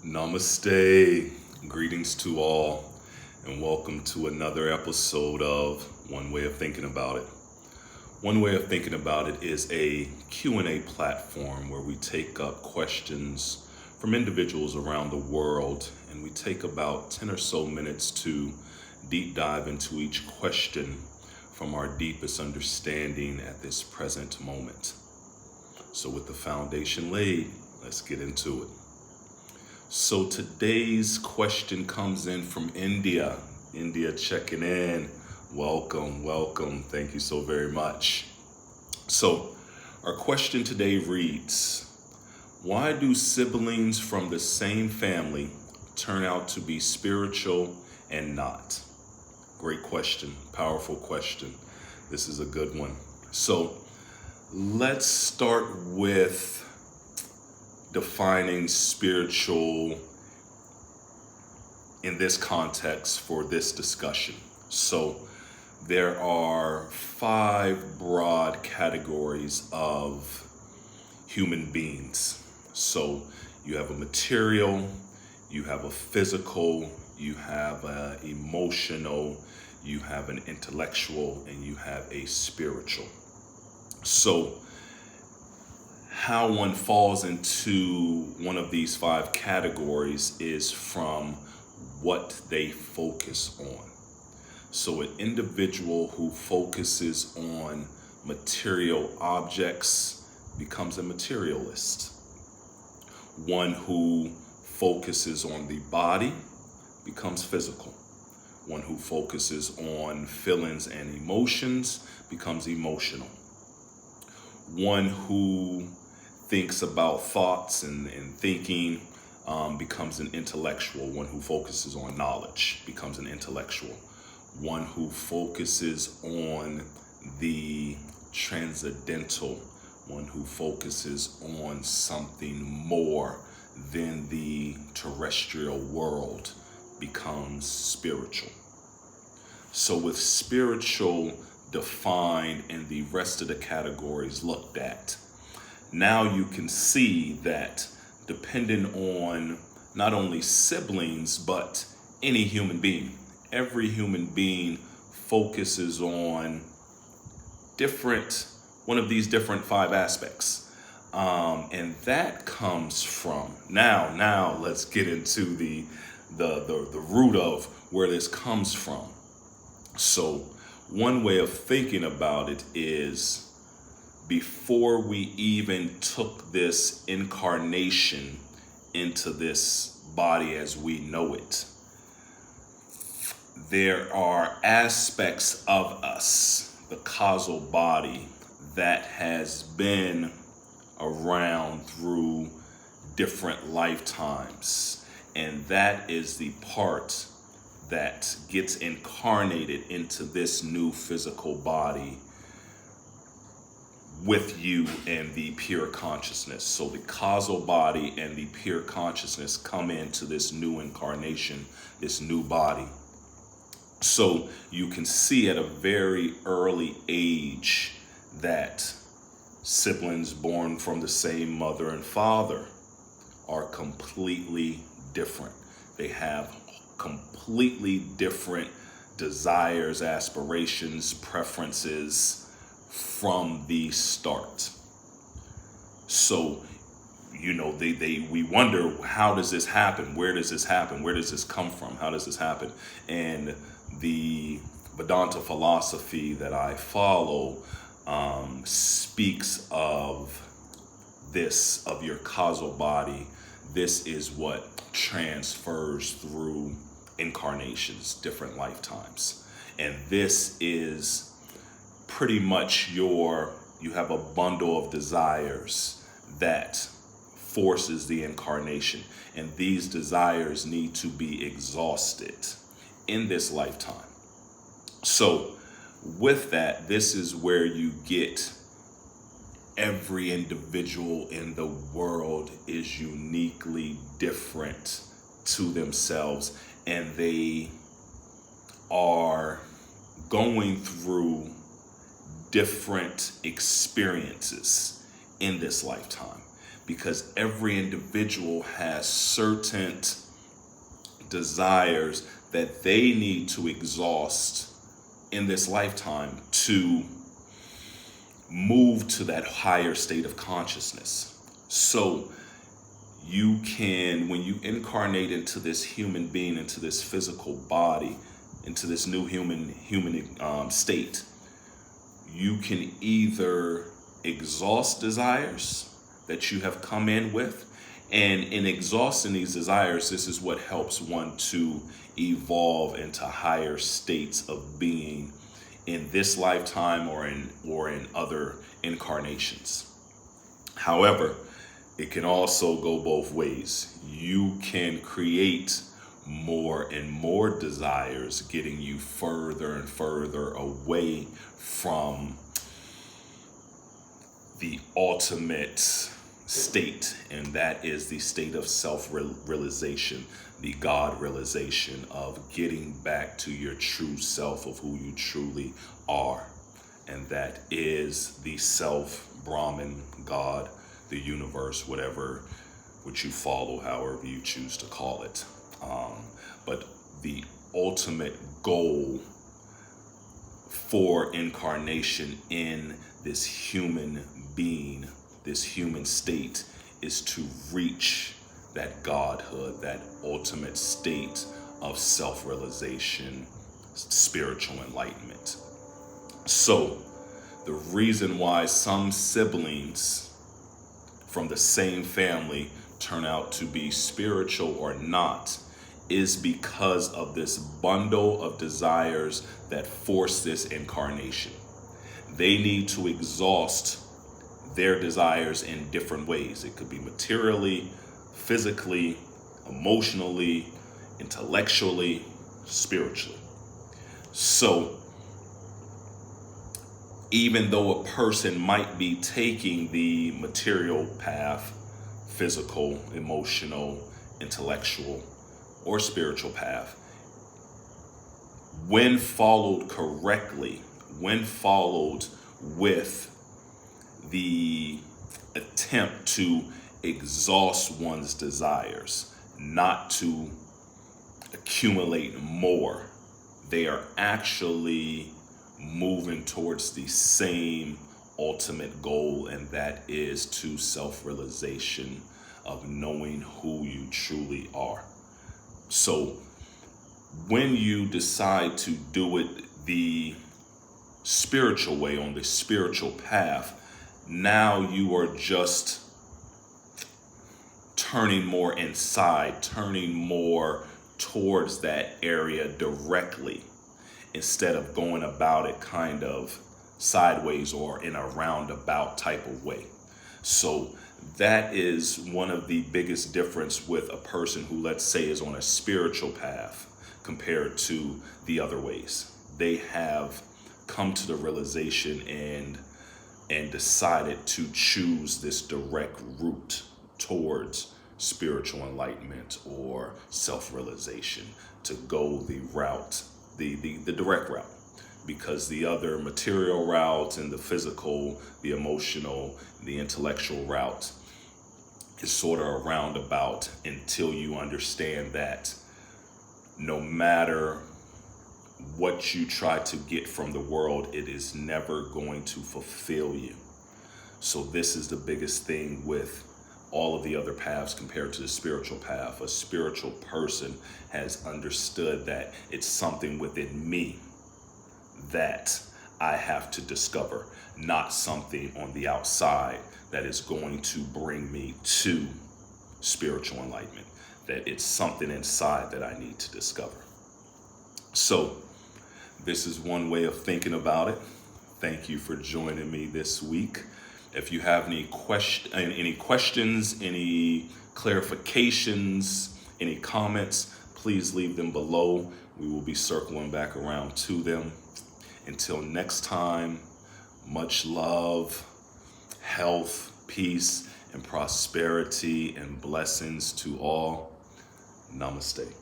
Namaste. Greetings to all, and welcome to another episode of One Way of Thinking About It. One Way of Thinking About It is a Q&A platform where we take up questions from individuals around the world, and we take about 10 or so minutes to deep dive into each question from our deepest understanding at this present moment. So with the foundation laid, let's get into it. So today's question comes in from India. India checking in. Welcome. Thank you so very much. So our question today reads, why do siblings from the same family turn out to be spiritual and not? Great question, powerful question. This is a good one. So let's start with defining spiritual in this context for this discussion. So there are 5 broad categories of human beings. So you have a material, you have a physical, you have an emotional, you have an intellectual, and you have a spiritual. So how one falls into one of these 5 categories is from what they focus on. So an individual who focuses on material objects becomes a materialist. One who focuses on the body becomes physical. One who focuses on feelings and emotions becomes emotional. One who thinks about thoughts and thinking becomes an intellectual. One who focuses on knowledge becomes an intellectual. One who focuses on the transcendental, one who focuses on something more than the terrestrial world becomes spiritual. So with spiritual defined and the rest of the categories looked at, now you can see that depending on not only siblings, but any human being, every human being focuses on one of these different 5 aspects. And that comes from, now let's get into the root of where this comes from. So one way of thinking about it is, before we even took this incarnation into this body as we know it, there are aspects of us, the causal body, that has been around through different lifetimes. And that is the part that gets incarnated into this new physical body with you and the pure consciousness. So the causal body and the pure consciousness come into this new incarnation, this new body. So you can see at a very early age that siblings born from the same mother and father are completely different. They have completely different desires, aspirations, preferences from the start. So, we wonder, how does this happen? Where does this happen? Where does this come from? How does this happen? And the Vedanta philosophy that I follow speaks of this, of your causal body. This is what transfers through incarnations, different lifetimes. And this is pretty much you have a bundle of desires that forces the incarnation. And these desires need to be exhausted in this lifetime. So with that, this is where you get every individual in the world is uniquely different to themselves, and they are going through different experiences in this lifetime. because every individual has certain desires that they need to exhaust in this lifetime to move to that higher state of consciousness. So you can, when you incarnate into this human being, into this physical body, into this new human state, you can either exhaust desires that you have come in with, and in exhausting these desires, this is what helps one to evolve into higher states of being in this lifetime or in other incarnations. However, it can also go both ways. You can create more and more desires, getting you further and further away from the ultimate state, and that is the state of self-realization, the God realization of getting back to your true self of who you truly are. And that is the self, Brahman, God, the universe, whatever which you follow, however you choose to call it. But the ultimate goal for incarnation in this human being, this human state, is to reach that godhood, that ultimate state of self-realization, spiritual enlightenment. So the reason why some siblings from the same family turn out to be spiritual or not is because of this bundle of desires that force this incarnation. They need to exhaust their desires in different ways. It could be materially, physically, emotionally, intellectually, spiritually. So even though a person might be taking the material path, physical, emotional, intellectual, or spiritual path, when followed correctly, when followed with the attempt to exhaust one's desires, not to accumulate more, they are actually moving towards the same ultimate goal, and that is to self-realization of knowing who you truly are. So when you decide to do it the spiritual way, on the spiritual path, now you are just turning more inside, turning more towards that area directly, instead of going about it kind of sideways or in a roundabout type of way. So that is one of the biggest difference with a person who, let's say, is on a spiritual path compared to the other ways. They have come to the realization and decided to choose this direct route towards spiritual enlightenment or self-realization, to go the route, the direct route, because the other material route and the physical, the emotional, the intellectual route is sort of a roundabout until you understand that no matter what you try to get from the world, it is never going to fulfill you. So this is the biggest thing with all of the other paths compared to the spiritual path. A spiritual person has understood that it's something within me that I have to discover, not something on the outside that is going to bring me to spiritual enlightenment, that it's something inside that I need to discover. So this is one way of thinking about it. Thank you for joining me this week. If you have any questions, any clarifications, any comments, please leave them below. We will be circling back around to them. Until next time, much love, health, peace, and prosperity and blessings to all. Namaste.